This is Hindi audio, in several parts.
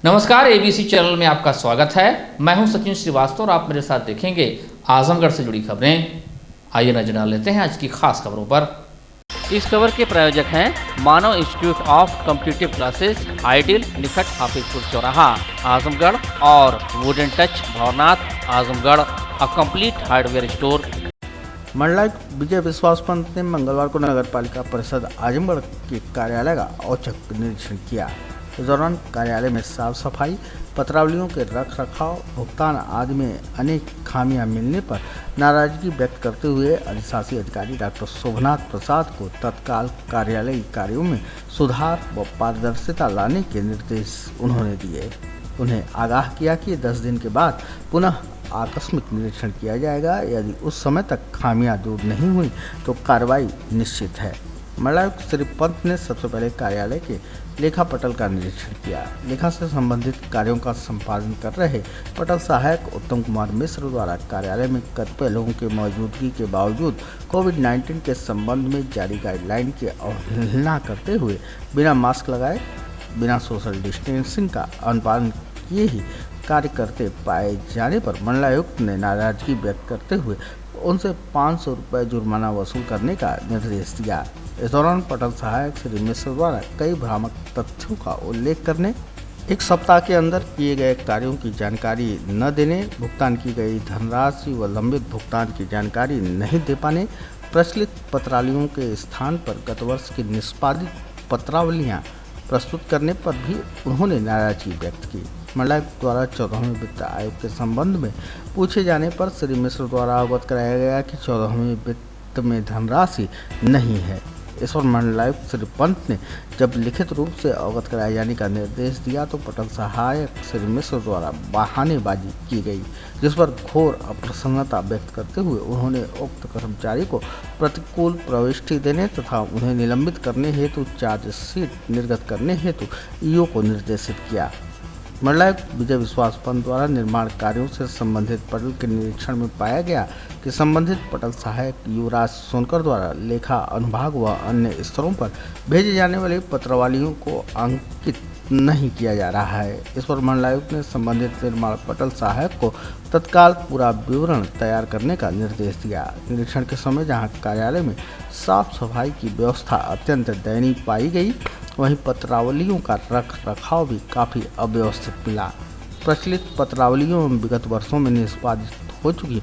नमस्कार, एबीसी चैनल में आपका स्वागत है। मैं हूं सचिन श्रीवास्तव और आप मेरे साथ देखेंगे आजमगढ़ से जुड़ी खबरें। आइए नजर डाल लेते हैं आज की खास खबरों पर। इस खबर के प्रायोजक हैं Manav institute of competitive classes, ideal, निकट हाफिजपुर चौराहा, आजमगढ़ और wooden touch Bhavnath, Azamgarh, a complete hardware store. मंडलायुक्त विजय विश्वास पंत ने मंगलवार को नगर पालिका परिषद आजमगढ़ के कार्यालय का औचक निरीक्षण किया। इस दौरान कार्यालय में साफ सफाई, पत्रावलियों के रख रखाव, भुगतान आदि में अनेक खामियां मिलने पर नाराजगी व्यक्त करते हुए अधिशासी अधिकारी डॉक्टर शोभनाथ प्रसाद को तत्काल कार्यालयी कार्यों में सुधार व पारदर्शिता लाने के निर्देश उन्होंने दिए। उन्हें आगाह किया कि 10 दिन के बाद पुनः आकस्मिक निरीक्षण किया जाएगा। यदि उस समय तक खामियां दूर नहीं हुई तो कार्रवाई निश्चित है। मंडलायुक्त श्री पंत ने सबसे पहले कार्यालय के लेखा पटल का निरीक्षण किया। लेखा से संबंधित कार्यों का संपादन कर रहे पटल सहायक उत्तम कुमार मिश्र द्वारा कार्यालय में कतिपय लोगों के मौजूदगी के बावजूद कोविड-19 के संबंध में जारी गाइडलाइन की अवहेलना करते हुए बिना मास्क लगाए, बिना सोशल डिस्टेंसिंग का अनुपालन किए ही कार्य करते पाए जाने पर मंडलायुक्त ने नाराजगी व्यक्त करते हुए उनसे 500 रुपये जुर्माना वसूल करने का निर्देश दिया। इस दौरान पटल सहायक श्री मिश्र द्वारा कई भ्रामक तथ्यों का उल्लेख करने, एक सप्ताह के अंदर किए गए कार्यों की जानकारी न देने, भुगतान की गई धनराशि व लंबित भुगतान की जानकारी नहीं दे पाने, प्रचलित पत्रावलियों के स्थान पर गत वर्ष की निष्पादित पत्रावलियाँ प्रस्तुत करने पर भी उन्होंने नाराजगी व्यक्त की। मंडलायुक्त द्वारा 14वें वित्त आयोग के संबंध में पूछे जाने पर श्री मिश्र द्वारा अवगत कराया गया कि 14वें वित्त में धनराशि नहीं है। इस पर मंडलायुक्त श्री पंत ने जब लिखित रूप से अवगत कराए जाने का निर्देश दिया तो पटल सहायक श्री मिश्र द्वारा बहानेबाजी की गई, जिस पर घोर अप्रसन्नता व्यक्त करते हुए उन्होंने उक्त कर्मचारी को प्रतिकूल प्रविष्टि देने तथा उन्हें निलंबित करने हेतु चार्जशीट निर्गत करने हेतु ईओ को निर्देशित किया। मंडलायुक्त विजय विश्वास पंत द्वारा निर्माण कार्यों से संबंधित पटल के निरीक्षण में पाया गया कि संबंधित पटल सहायक युवराज सोनकर द्वारा लेखा अनुभाग व अन्य स्तरों पर भेजे जाने वाले पत्रावलियों को अंकित नहीं किया जा रहा है। इस पर मंडलायुक्त ने संबंधित निर्माण पटल सहायक को तत्काल पूरा विवरण तैयार करने का निर्देश दिया। निरीक्षण के समय जहां कार्यालय में साफ सफाई की व्यवस्था अत्यंत दयनीय पाई गई, वहीं पत्रावलियों का रख रखाव भी काफ़ी अव्यवस्थित मिला। प्रचलित पत्रावलियों में विगत वर्षों में निष्पादित हो चुकी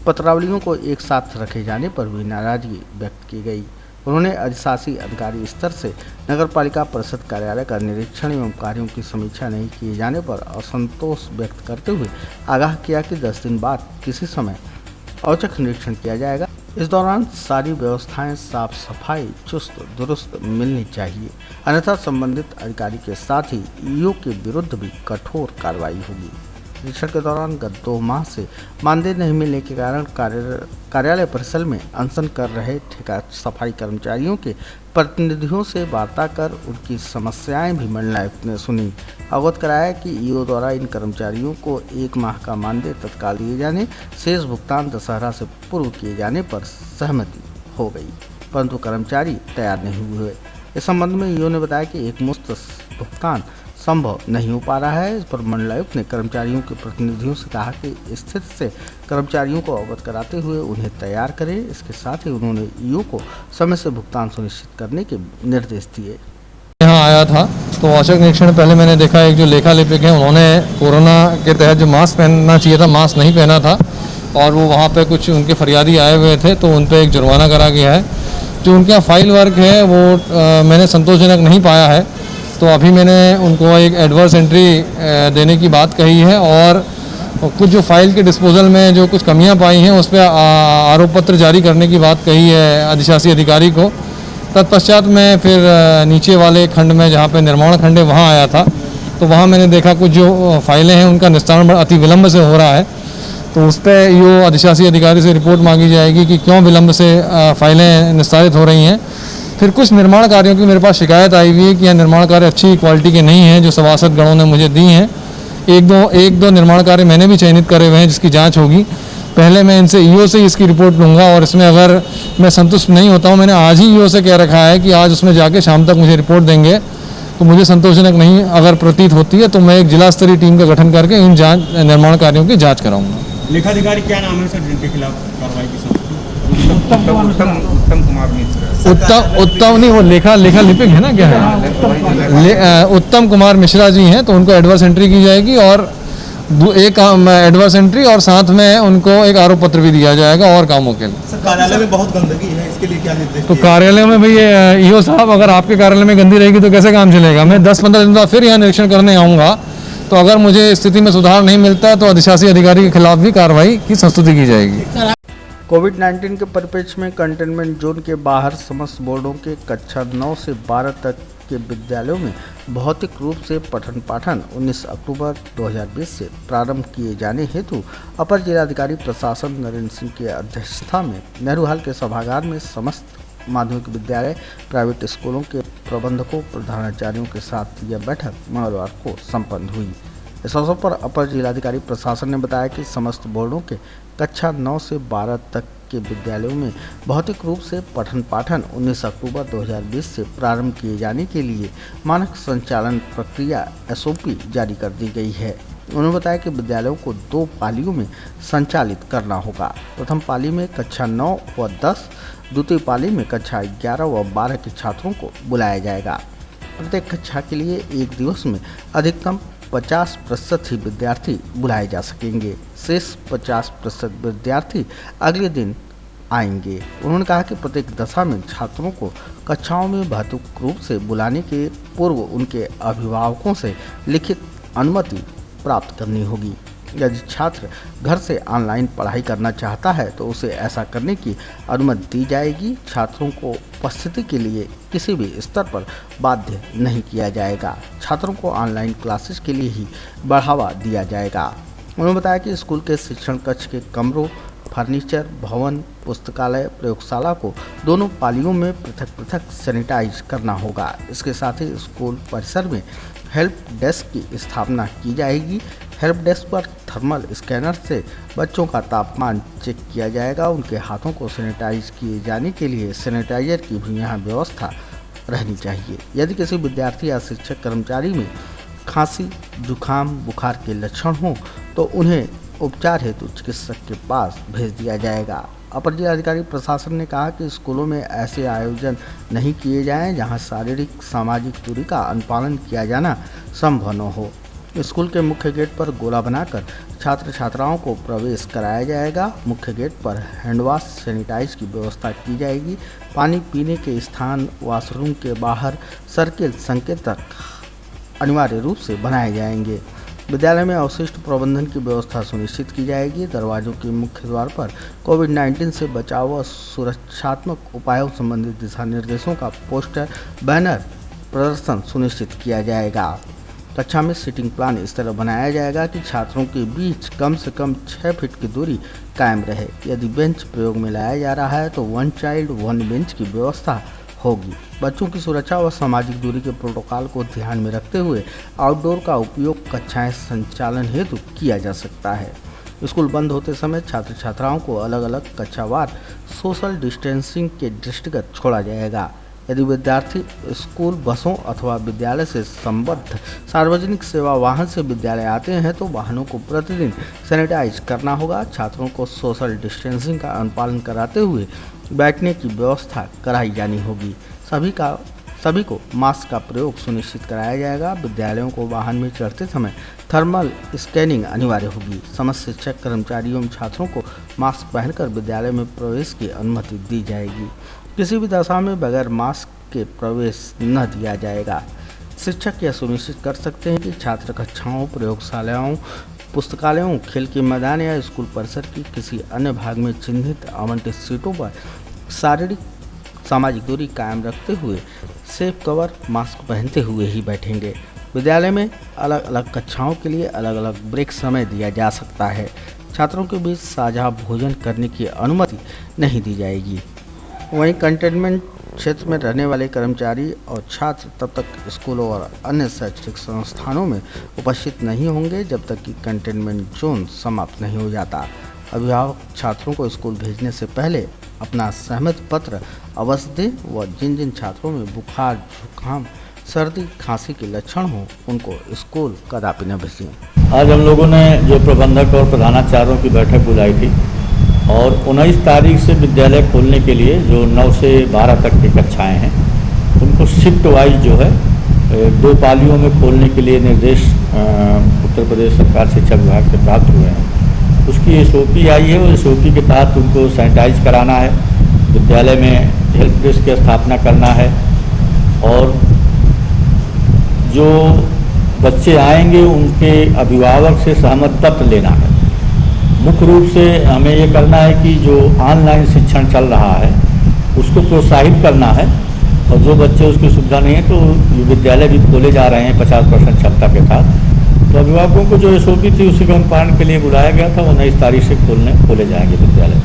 पत्रावलियों को एक साथ रखे जाने पर भी नाराजगी व्यक्त की गई। उन्होंने अधिशासी अधिकारी स्तर से नगर पालिका परिषद कार्यालय का निरीक्षण एवं कार्यों की समीक्षा नहीं किए जाने पर असंतोष व्यक्त करते हुए आगाह किया कि 10 दिन बाद किसी समय औचक निरीक्षण किया जाएगा। इस दौरान सारी व्यवस्थाएं साफ सफाई चुस्त दुरुस्त मिलनी चाहिए, अन्यथा संबंधित अधिकारी के साथ ही ईओ के विरुद्ध भी कठोर कार्रवाई होगी। निरीक्षण के दौरान गत 2 माह से मानदेय नहीं मिलने के कारण कार्यालय परिसर में अनशन कर रहे ठेका सफाई कर्मचारियों के प्रतिनिधियों से वार्ता कर उनकी समस्याएं भी मंडलायुक्त ने सुनी। अवगत कराया कि ईओ द्वारा इन कर्मचारियों को 1 माह का मानदेय तत्काल दिए जाने, शेष भुगतान दशहरा से पूर्व किए जाने पर सहमति हो गई, परंतु कर्मचारी तैयार नहीं हुए। इस संबंध में ईओ ने बताया कि एक मुश्त भुगतान संभव नहीं हो पा रहा है। इस पर मंडलायुक्त ने कर्मचारियों के प्रतिनिधियों से कहा कि स्थिति से कर्मचारियों को अवगत कराते हुए उन्हें तैयार करें। इसके साथ ही उन्होंने ईओ को समय से भुगतान सुनिश्चित करने के निर्देश दिए। यहाँ आया था तो औचक निरीक्षण पहले मैंने देखा एक जो लेखा लिपिक हैं उन्होंने कोरोना के तहत जो मास्क पहनना चाहिए था, मास्क नहीं पहना था और वो वहाँ पे कुछ उनके फरियादी आए हुए थे तो उन पर एक जुर्माना करा गया है। जो उनका फाइल वर्क है वो मैंने संतोषजनक नहीं पाया है, तो अभी मैंने उनको एक एडवर्स एंट्री देने की बात कही है और कुछ जो फाइल के डिस्पोजल में जो कुछ कमियां पाई हैं उस पर आरोप पत्र जारी करने की बात कही है अधिशासी अधिकारी को। तत्पश्चात मैं फिर नीचे वाले खंड में जहां पे निर्माण खंड है वहां आया था, तो वहां मैंने देखा कुछ जो फाइलें हैं उनका निस्तारण अति विलम्ब से हो रहा है, तो उस पर यो अधिशासी अधिकारी से रिपोर्ट मांगी जाएगी कि क्यों विलम्ब से फाइलें निस्तारित हो रही हैं। फिर कुछ निर्माण कार्यों की मेरे पास शिकायत आई हुई है कि यह निर्माण कार्य अच्छी क्वालिटी के नहीं हैं जो सभासद गणों ने मुझे दी हैं। एक दो निर्माण कार्य मैंने भी चयनित करे हुए हैं जिसकी जांच होगी। पहले मैं इनसे ईओ से इसकी रिपोर्ट लूँगा और इसमें अगर मैं संतुष्ट नहीं होता हूँ, मैंने आज ही ईओ से कह रखा है कि आज उसमें जाके शाम तक मुझे रिपोर्ट देंगे तो मुझे संतोषजनक नहीं अगर प्रतीत होती है तो मैं एक जिला स्तरीय टीम का गठन करके इन जांच निर्माण कार्यों की जांच कराऊंगा। लेखाधिकारी क्या नाम है सर जिनके खिलाफ कार्रवाई की सकती? उत्तम नहीं, वो लेखा लिपिक है ना, क्या है, उत्तम कुमार मिश्रा जी हैं, तो उनको एडवर्स एंट्री की जाएगी और एक एडवर्स एंट्री और साथ में उनको एक आरोप पत्र भी दिया जाएगा और कामों के लिए। सर कार्यालय में बहुत गंदगी है, इसके लिए क्या निर्देश? तो कार्यालय में भाई ईओ साहब, अगर आपके कार्यालय में गंदी रहेगी तो कैसे काम चलेगा? मैं 10-15 दिन बाद फिर यहाँ निरीक्षण करने आऊँगा, तो अगर मुझे स्थिति में सुधार नहीं मिलता तो अधिशासी अधिकारी के खिलाफ भी कार्रवाई की संस्तुति की जाएगी। कोविड-19 के परिप्रेक्ष्य में कंटेनमेंट जोन के बाहर समस्त बोर्डों के कक्षा 9 से 12 तक के विद्यालयों में भौतिक रूप से पठन पाठन 19 अक्टूबर 2020 से प्रारंभ किए जाने हेतु अपर जिलाधिकारी प्रशासन नरेंद्र सिंह की अध्यक्षता में नेहरू हॉल के सभागार में समस्त माध्यमिक विद्यालय, प्राइवेट स्कूलों के प्रबंधकों, प्रधानाचार्यों के साथ यह बैठक मंगलवार को संपन्न हुई। इस अवसर पर अपर जिलाधिकारी प्रशासन ने बताया कि समस्त बोर्डों के कक्षा 9 से 12 तक के विद्यालयों में भौतिक रूप से पठन पाठन 19 अक्टूबर 2020 से प्रारंभ किए जाने के लिए मानक संचालन प्रक्रिया SOP जारी कर दी गई है। उन्होंने बताया कि विद्यालयों को 2 पालियों में संचालित करना होगा। प्रथम पाली में कक्षा 9 व 10, द्वितीय पाली में कक्षा 11 व 12 के छात्रों को बुलाया जाएगा। प्रत्येक कक्षा के लिए एक दिवस में अधिकतम 50% ही विद्यार्थी बुलाए जा सकेंगे। शेष 50% विद्यार्थी अगले दिन आएंगे। उन्होंने कहा कि प्रत्येक दशा में छात्रों को कक्षाओं में भौतिक रूप से बुलाने के पूर्व उनके अभिभावकों से लिखित अनुमति प्राप्त करनी होगी। यदि छात्र घर से ऑनलाइन पढ़ाई करना चाहता है तो उसे ऐसा करने की अनुमति दी जाएगी। छात्रों को उपस्थिति के लिए किसी भी स्तर पर बाध्य नहीं किया जाएगा। छात्रों को ऑनलाइन क्लासेस के लिए ही बढ़ावा दिया जाएगा। उन्होंने बताया कि स्कूल के शिक्षण कक्ष के कमरों, फर्नीचर, भवन, पुस्तकालय, प्रयोगशाला को दोनों पालियों में पृथक पृथक सैनिटाइज करना होगा। इसके साथ ही स्कूल परिसर में हेल्प डेस्क की स्थापना की जाएगी। हेल्प डेस्क पर थर्मल स्कैनर से बच्चों का तापमान चेक किया जाएगा। उनके हाथों को सैनिटाइज किए जाने के लिए सैनिटाइजर की भी यहाँ व्यवस्था रहनी चाहिए। यदि किसी विद्यार्थी या शिक्षक कर्मचारी में खांसी, जुखाम, बुखार के लक्षण हों तो उन्हें उपचार हेतु चिकित्सक के पास भेज दिया जाएगा। अपर जिलाधिकारी प्रशासन ने कहा कि स्कूलों में ऐसे आयोजन नहीं किए जाएं जहां शारीरिक सामाजिक दूरी का अनुपालन किया जाना संभव न हो। स्कूल के मुख्य गेट पर गोला बनाकर छात्र छात्राओं को प्रवेश कराया जाएगा। मुख्य गेट पर हैंडवाश, सैनिटाइज की व्यवस्था की जाएगी। पानी पीने के स्थान, वॉशरूम के बाहर सर्किल संकेतक अनिवार्य रूप से बनाए जाएंगे। विद्यालय में अवशिष्ट प्रबंधन की व्यवस्था सुनिश्चित की जाएगी। दरवाजों के मुख्य द्वार पर कोविड-19 से बचाव व सुरक्षात्मक उपायों संबंधी दिशा निर्देशों का पोस्टर, बैनर प्रदर्शन सुनिश्चित किया जाएगा। कक्षा में सीटिंग प्लान इस तरह बनाया जाएगा कि छात्रों के बीच कम से कम 6 फीट की दूरी कायम रहे। यदि बेंच प्रयोग में लाया जा रहा है तो 1 चाइल्ड 1 बेंच की व्यवस्था होगी। बच्चों की सुरक्षा व सामाजिक दूरी के प्रोटोकॉल को ध्यान में रखते हुए आउटडोर का उपयोग कक्षाएं संचालन हेतु किया जा सकता है। स्कूल बंद होते समय छात्र छात्राओं को अलग अलग कक्षावार सोशल डिस्टेंसिंग के दृष्टिगत छोड़ा जाएगा। यदि विद्यार्थी स्कूल बसों अथवा विद्यालय से संबद्ध सार्वजनिक सेवा वाहन से विद्यालय आते हैं तो वाहनों को प्रतिदिन सैनिटाइज करना होगा। छात्रों को सोशल डिस्टेंसिंग का अनुपालन कराते हुए बैठने की व्यवस्था कराई जानी होगी। सभी को मास्क का प्रयोग सुनिश्चित कराया जाएगा। विद्यालयों को वाहन में चढ़ते समय थर्मल स्कैनिंग अनिवार्य होगी। समस्त शिक्षक, कर्मचारी एवं छात्रों को मास्क पहनकर विद्यालय में प्रवेश की अनुमति दी जाएगी। किसी भी दशा में बगैर मास्क के प्रवेश न दिया जाएगा। शिक्षक यह सुनिश्चित कर सकते हैं कि छात्र कक्षाओं, प्रयोगशालाओं, पुस्तकालयों, खेल के मैदान या स्कूल परिसर की किसी अन्य भाग में चिन्हित आवंटित सीटों पर शारीरिक सामाजिक दूरी कायम रखते हुए सेफ कवर मास्क पहनते हुए ही बैठेंगे। विद्यालय में अलग अलग कक्षाओं के लिए अलग अलग ब्रेक समय दिया जा सकता है। छात्रों के बीच साझा भोजन करने की अनुमति नहीं दी जाएगी। वहीं कंटेनमेंट क्षेत्र में रहने वाले कर्मचारी और छात्र तब तक स्कूलों और अन्य शैक्षिक संस्थानों में उपस्थित नहीं होंगे जब तक कि कंटेनमेंट जोन समाप्त नहीं हो जाता। अभिभावक छात्रों को स्कूल भेजने से पहले अपना सहमति पत्र अवश्य दें व जिन जिन छात्रों में बुखार, जुकाम, सर्दी खांसी के लक्षण हो उनको स्कूल कदापि न भेजें। आज हम लोगों ने जो प्रबंधक और प्रधानाचार्यों की बैठक बुलाई थी और 19 तारीख से विद्यालय खोलने के लिए जो 9 से 12 तक की कक्षाएं हैं उनको शिफ्ट वाइज जो है 2 पालियों में खोलने के लिए निर्देश उत्तर प्रदेश सरकार शिक्षा विभाग से प्राप्त हुए हैं। उसकी SOP आई है और SOP के तहत उनको सैनिटाइज कराना है, विद्यालय में हेल्प डेस्क की स्थापना करना है और जो बच्चे आएंगे उनके अभिभावक से सहमत पत्र लेना है। मुख्य रूप से हमें ये करना है कि जो ऑनलाइन शिक्षण चल रहा है उसको प्रोत्साहित करना है और जो बच्चे उसकी सुविधा नहीं है तो विद्यालय भी खोले जा रहे हैं 50% क्षमता के साथ। तो अभिभावकों को जो SOP थी उसी के अनुपालन के लिए बुलाया गया था। 19 तारीख से खोले जाएंगे विद्यालय।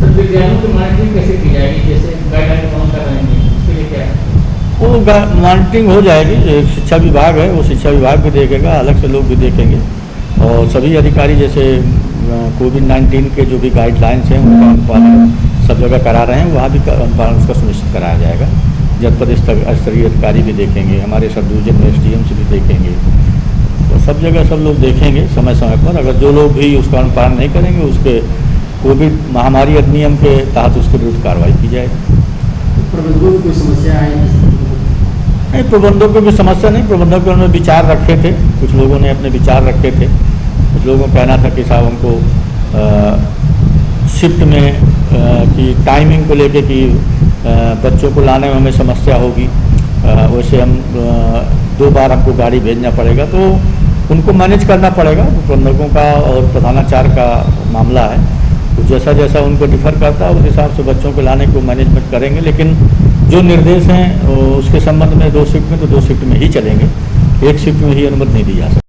तो विद्यालयों की मॉनिटरिंग कैसे की जाएगी, जैसे गाइडलाइन फॉलो कर रहे हैं उसके लिए क्या है? वो मॉनिटरिंग हो जाएगी, शिक्षा विभाग है वो शिक्षा विभाग भी देखेगा, अलग से लोग भी देखेंगे और सभी अधिकारी जैसे कोविड-19 के जो भी गाइडलाइंस हैं उनका अनुपालन सब जगह करा रहे हैं, वहाँ भी अनुपालन उसका सुनिश्चित कराया जाएगा। जनपद स्तरीय अधिकारी भी देखेंगे, हमारे सब डिवीजन में SDM से भी देखेंगे, तो सब जगह सब लोग देखेंगे समय समय पर। अगर जो लोग भी उसका अनुपालन नहीं करेंगे उसके कोविड महामारी अधिनियम के तहत उसके विरुद्ध कार्रवाई की जाएगी। प्रबंधकों की कोई समस्या है? नहीं, प्रबंधकों की समस्या नहीं, प्रबंधकों ने विचार रखे थे, कुछ लोगों ने अपने विचार रखे थे। कुछ लोगों का कहना था कि साहब हमको शिफ्ट में कि टाइमिंग को लेके कि बच्चों को लाने में हमें समस्या होगी, वैसे हम 2 बार हमको गाड़ी भेजना पड़ेगा, तो उनको मैनेज करना पड़ेगा। प्रबंधकों का और प्रधानाचार्य का मामला है, तो जैसा जैसा उनको डिफर करता है उस हिसाब से बच्चों को लाने को मैनेजमेंट करेंगे। लेकिन जो निर्देश हैं उसके संबंध में 2 शिफ्ट में तो 2 शिफ्ट में ही चलेंगे, 1 शिफ्ट में ही अनुमति नहीं दी जा सकती।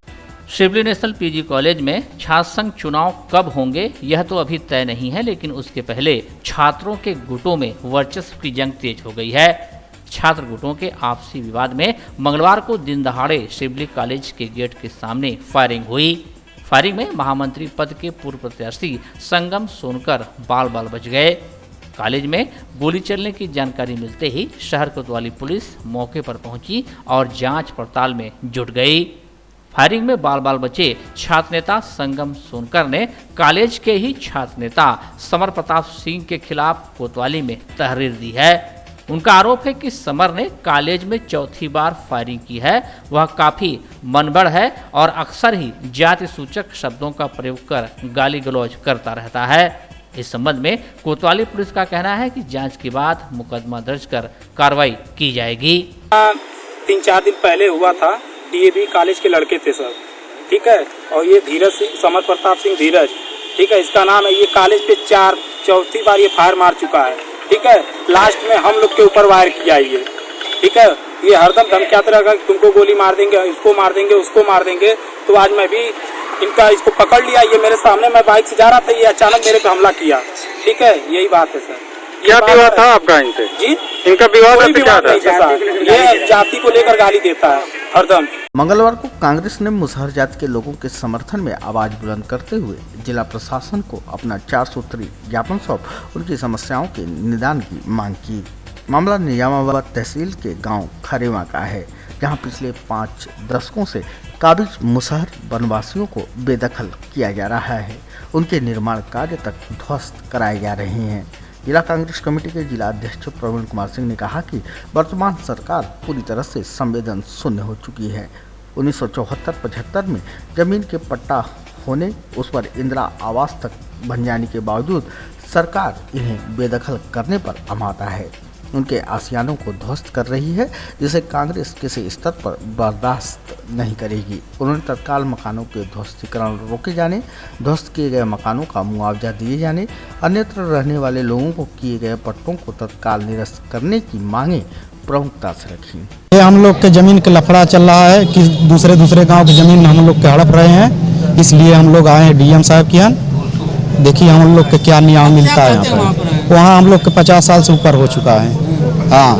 शिवली नेशनल PG कॉलेज में छात्र संघ चुनाव कब होंगे यह तो अभी तय नहीं है, लेकिन उसके पहले छात्रों के गुटों में वर्चस्व की जंग तेज हो गई है। छात्र गुटों के आपसी विवाद में मंगलवार को दिन दहाड़े शिवली कॉलेज के गेट के सामने फायरिंग हुई। फायरिंग में महामंत्री पद के पूर्व प्रत्याशी संगम सोनकर बाल बाल बच गए। कॉलेज में गोली चलने की जानकारी मिलते ही शहर कोतवाली पुलिस मौके पर पहुंची और जांच पड़ताल में जुट गई। फायरिंग में बाल बाल बचे छात्र नेता संगम सोनकर ने कॉलेज के ही छात्र नेता समर प्रताप सिंह के खिलाफ कोतवाली में तहरीर दी है। उनका आरोप है कि समर ने कॉलेज में चौथी बार फायरिंग की है। वह काफी मनबड़ है और अक्सर ही जाति सूचक शब्दों का प्रयोग कर गाली गलौज करता रहता है। इस संबंध में कोतवाली पुलिस का कहना है कि जांच के बाद मुकदमा दर्ज कर कार्रवाई की जाएगी। 3-4 दिन पहले हुआ था, DAV कॉलेज के लड़के थे सर, ठीक है, और ये धीरज सिंह, समर प्रताप सिंह धीरज, ठीक है, इसका नाम है। ये कॉलेज पे चौथी बार ये फायर मार चुका है, ठीक है। लास्ट में हम लोग के ऊपर वायर किया ये, ठीक है। ये हरदम धमकियाता रहेगा कि तुमको गोली मार देंगे, इसको मार देंगे, उसको मार देंगे। तो आज मैं भी इसको पकड़ लिया, ये मेरे सामने, मैं बाइक से जा रहा था, ये अचानक मेरे पे हमला किया, ठीक है। यही बात है सर। क्या विवाद था आपका इनसे? जी, इनका विवाद क्या था? ये जाति को लेकर गाली देता है हरदम। मंगलवार को कांग्रेस ने मुसहर जाति के लोगों के समर्थन में आवाज बुलंद करते हुए जिला प्रशासन को अपना 4 सूत्री ज्ञापन सौंप उनकी समस्याओं के निदान की मांग की। मामला निजामाबाद तहसील के गांव खरेवा का है, जहां पिछले 5 दशकों से काबिज मुसहर वनवासियों को बेदखल किया जा रहा है। उनके निर्माण कार्य तक ध्वस्त कराए जा रहे हैं। जिला कांग्रेस कमेटी के जिला अध्यक्ष प्रवीण कुमार सिंह ने कहा कि वर्तमान सरकार पूरी तरह से संवेदन शून्य हो चुकी है। 1974-75 में जमीन के पट्टा होने, उस पर इंदिरा आवास तक बन जाने के बावजूद सरकार इन्हें बेदखल करने पर अमाता है। उनके आशियानों को ध्वस्त कर रही है, जिसे कांग्रेस किसी स्तर पर बर्दाश्त नहीं करेगी। उन्होंने तत्काल मकानों के ध्वस्तीकरण रोके जाने, ध्वस्त किए गए मकानों का मुआवजा दिए जाने, अन्यत्र रहने वाले लोगों को किए गए पट्टों को तत्काल निरस्त करने की मांगे प्रमुखता से रखी। ये हम लोग के जमीन का लफड़ा चल रहा है कि दूसरे गांव की जमीन हम लोग के हड़प रहे हैं, इसलिए हम लोग आए हैं DM साहब के यहाँ। देखिए हम लोग के क्या न्याय मिलता है यहाँ पर। वहाँ हम लोग के 50 साल से ऊपर हो चुका है। हाँ,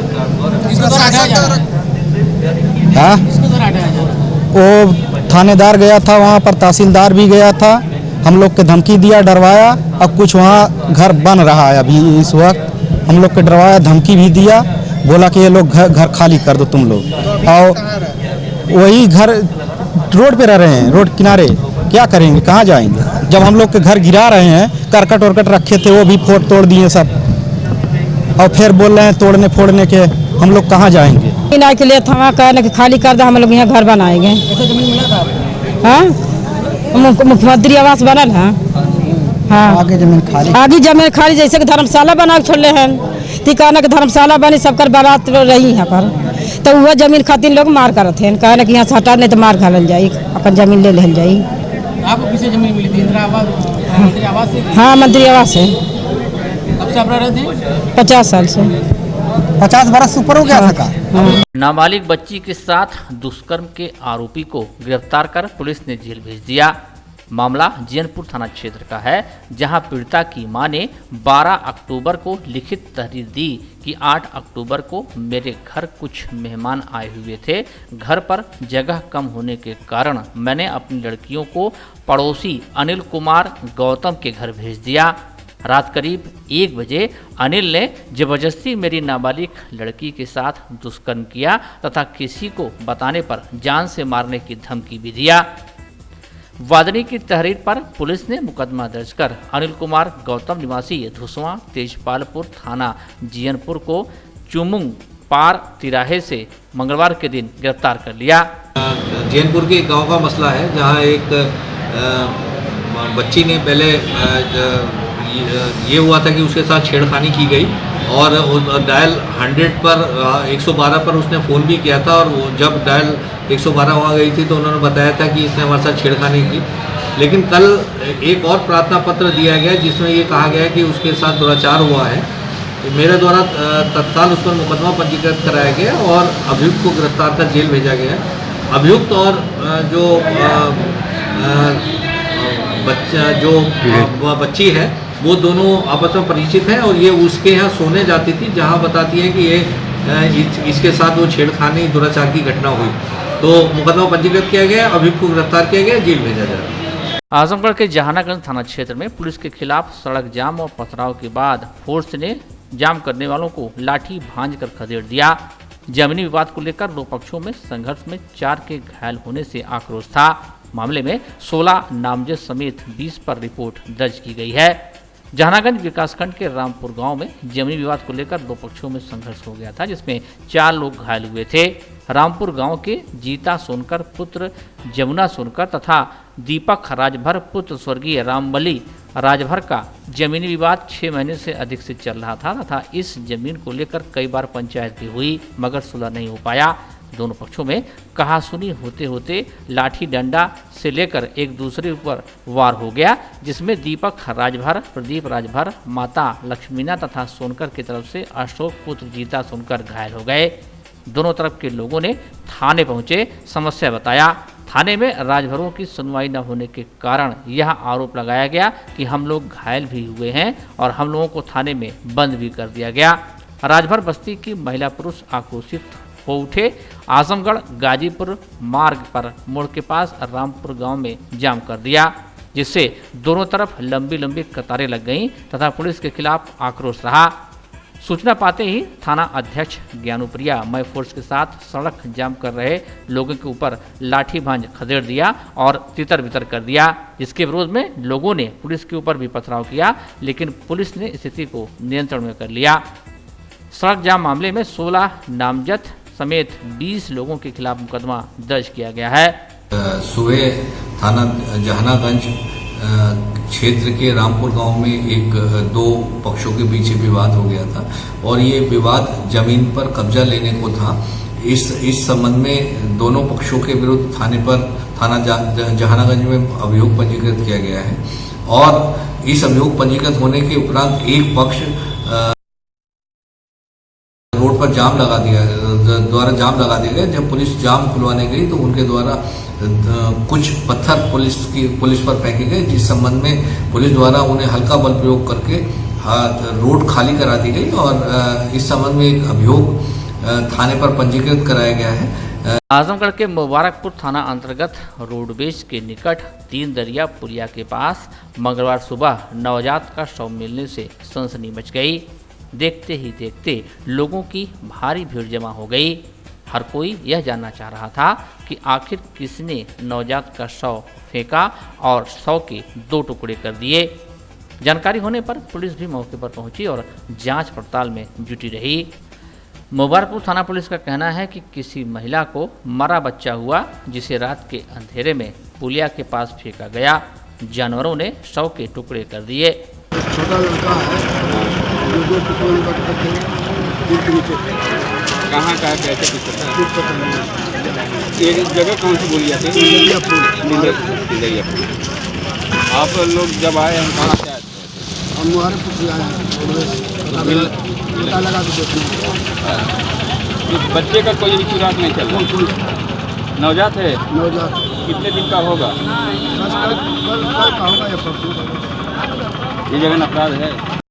वो थानेदार गया था वहाँ पर, तहसीलदार भी गया था, हम लोग के धमकी दिया, डरवाया। अब कुछ वहाँ घर बन रहा है अभी इस वक्त, हम लोग के डरवाया, धमकी भी दिया, बोला कि ये लोग घर खाली कर दो तुम लोग, और वही घर रोड पे रह रहे हैं, रोड किनारे, क्या करेंगे, कहाँ जाएंगे। जब हम लोग के घर गिरा रहे हैं, करकट वरकट रखे थे वो भी फोड़ तोड़ दिए सब, और फिर बोल रहे हैं तोड़ने फोड़ने के, हम लोग कहाँ जाएंगे। इनाय के लिए थमा कहने कि खाली कर दो, हम लोग यहाँ घर बनाएंगे। हाँ, मुख्यमंत्री आवास बनल है। हाँ, आगे जमीन खाली जैसे कि धर्मशाला बना के छोड़ले हैं, ती कहना कि धर्मशाला बनी सबकर बारात रही यहाँ पर, तो वह जमीन खातिर लोग मार करते हैं, कहना कि यहाँ से हटा नहीं तो मार घालल जाई, अपन जमीन ले लेल जाई। आपको किसे जमीन मिली थी? इंदिरा आवास, मंत्री आवास से? हाँ, मंत्री आवास है। कब से आप रह रहे थे? 50 साल से। 50 बरस ऊपर हो गया सका। नाबालिग बच्ची के साथ दुष्कर्म के आरोपी को गिरफ्तार कर पुलिस ने जेल भेज दिया। मामला जैनपुर थाना क्षेत्र का है, जहां पीड़िता की मां ने 12 अक्टूबर को लिखित तहरीर दी कि 8 अक्टूबर को मेरे घर कुछ मेहमान आए हुए थे। घर पर जगह कम होने के कारण मैंने अपनी लड़कियों को पड़ोसी अनिल कुमार गौतम के घर भेज दिया। रात करीब 1 बजे अनिल ने जबरदस्ती मेरी नाबालिग लड़की के साथ दुष्कर्म किया तथा किसी को बताने पर जान से मारने की धमकी भी दिया। वादनी की तहरीर पर पुलिस ने मुकदमा दर्ज कर अनिल कुमार गौतम निवासी धुसवा तेजपालपुर थाना जियनपुर को चुमुंग पार तिराहे से मंगलवार के दिन गिरफ्तार कर लिया। जैनपुर के गांव का मसला है, जहां एक बच्ची ने पहले ये हुआ था कि उसके साथ छेड़खानी की गई और डायल 100 पर 112 पर उसने फ़ोन भी किया था, और वो जब डायल 112 वहाँ गई थी तो उन्होंने बताया था कि इसने हमारे साथ छेड़खानी की। लेकिन कल एक और प्रार्थना पत्र दिया गया जिसमें ये कहा गया कि उसके साथ दुराचार हुआ है। मेरे द्वारा तत्काल उस पर मुकदमा पंजीकृत कराया गया और अभियुक्त को गिरफ्तार कर जेल भेजा गया। अभियुक्त और बच्ची है वो दोनों आपस में परिचित हैं, और ये उसके यहाँ सोने जाती थी, जहाँ बताती है कि ये इसके साथ वो छेड़खानी दुराचार की घटना हुई। तो मुकदमा पंजीकृत किया गया, अभियुक्त को गिरफ्तार किया गया, जेल भेजा जा रहा है। आजमगढ़ के जहानागंज थाना क्षेत्र में पुलिस के खिलाफ सड़क जाम और पथराव के बाद फोर्स ने जाम करने वालों को लाठी भांज कर खदेड़ दिया। जमीनी विवाद को लेकर दो पक्षों में संघर्ष में 4 के घायल होने से आक्रोश था। मामले में 16 नामजद समेत 20 पर रिपोर्ट दर्ज की गई है। जहानागंज विकासखंड के रामपुर गांव में जमीनी विवाद को लेकर दो पक्षों में संघर्ष हो गया था, जिसमें 4 लोग घायल हुए थे। रामपुर गांव के जीता सोनकर पुत्र जमुना सोनकर तथा दीपक राजभर पुत्र स्वर्गीय रामबली राजभर का जमीनी विवाद 6 महीने से अधिक से चल रहा था तथा इस जमीन को लेकर कई बार पंचायत भी हुई, मगर सुलह नहीं हो पाया। दोनों पक्षों में कहासुनी होते होते लाठी डंडा से लेकर एक दूसरे ऊपर वार हो गया, जिसमें दीपक राजभर, प्रदीप राजभर, माता लक्ष्मीना तथा सोनकर की तरफ से अशोक पुत्र जीता सोनकर घायल हो गए। दोनों तरफ के लोगों ने थाने पहुंचे, समस्या बताया। थाने में राजभरों की सुनवाई न होने के कारण यह आरोप लगाया गया कि हम लोग घायल भी हुए हैं और हम लोगों को थाने में बंद भी कर दिया गया। राजभर बस्ती की महिला पुरुष आक्रोशित हो उठे। आजमगढ़ गाजीपुर मार्ग पर मोड़ के पास रामपुर गांव में जाम कर दिया, जिससे दोनों तरफ लंबी लंबी कतारें लग गईं तथा पुलिस के खिलाफ आक्रोश रहा। सूचना पाते ही थाना अध्यक्ष ज्ञानुप्रिया मय फोर्स के साथ सड़क जाम कर रहे लोगों के ऊपर लाठी भांज खदेड़ दिया और तितर बितर कर दिया, जिसके विरोध में लोगों ने पुलिस के ऊपर भी पथराव किया, लेकिन पुलिस ने स्थिति को नियंत्रण में कर लिया। सड़क जाम मामले में 16 नामजद समेत 20 लोगों के खिलाफ मुकदमा दर्ज किया गया है। सुबह थाना जहानागंज क्षेत्र के रामपुर गांव में दो पक्षों के बीच विवाद हो गया था और ये विवाद जमीन पर कब्जा लेने को था। इस संबंध में दोनों पक्षों के विरुद्ध थाना जहानागंज में अभियोग पंजीकृत किया गया है और इस अभियोग पंजीकृत होने के उपरांत एक पक्ष रोड पर जाम लगा दिया गया। जब पुलिस जाम खुलवाने गई तो उनके द्वारा कुछ पत्थर पुलिस पर फेंके गए, जिस संबंध में पुलिस द्वारा उन्हें हल्का बल प्रयोग करके रोड खाली करा दी गई और इस संबंध में एक अभियोग थाने पर पंजीकृत कराया गया है। आजमगढ़ के मुबारकपुर थाना अंतर्गत रोडवेज के निकट 3 दरिया पुलिया के पास मंगलवार सुबह नवजात का शव मिलने से सनसनी मच गई। देखते ही देखते लोगों की भारी भीड़ जमा हो गई। हर कोई यह जानना चाह रहा था कि आखिर किसने नवजात का शव फेंका और शव के 2 टुकड़े कर दिए। जानकारी होने पर पुलिस भी मौके पर पहुंची और जांच पड़ताल में जुटी रही। मुबारकपुर थाना पुलिस का कहना है कि किसी महिला को मरा बच्चा हुआ, जिसे रात के अंधेरे में पुलिया के पास फेंका गया। जानवरों ने शव के टुकड़े कर दिए। छोटा लड़का है, दो टुकड़े कहाँ का है, कैसे कुछ पता है? ये जगह कौन सी बोली जाती है? आप लोग जब आए हैं कहाँ से आए? हम मुबारकपुर से आए हैं, पता लगा के देखना। इस बच्चे का कोई सुराग नहीं चल रहा? नवजात है? नवजात। कितने दिन का होगा? कल का होगा या परसों? ये जगह अपराध है।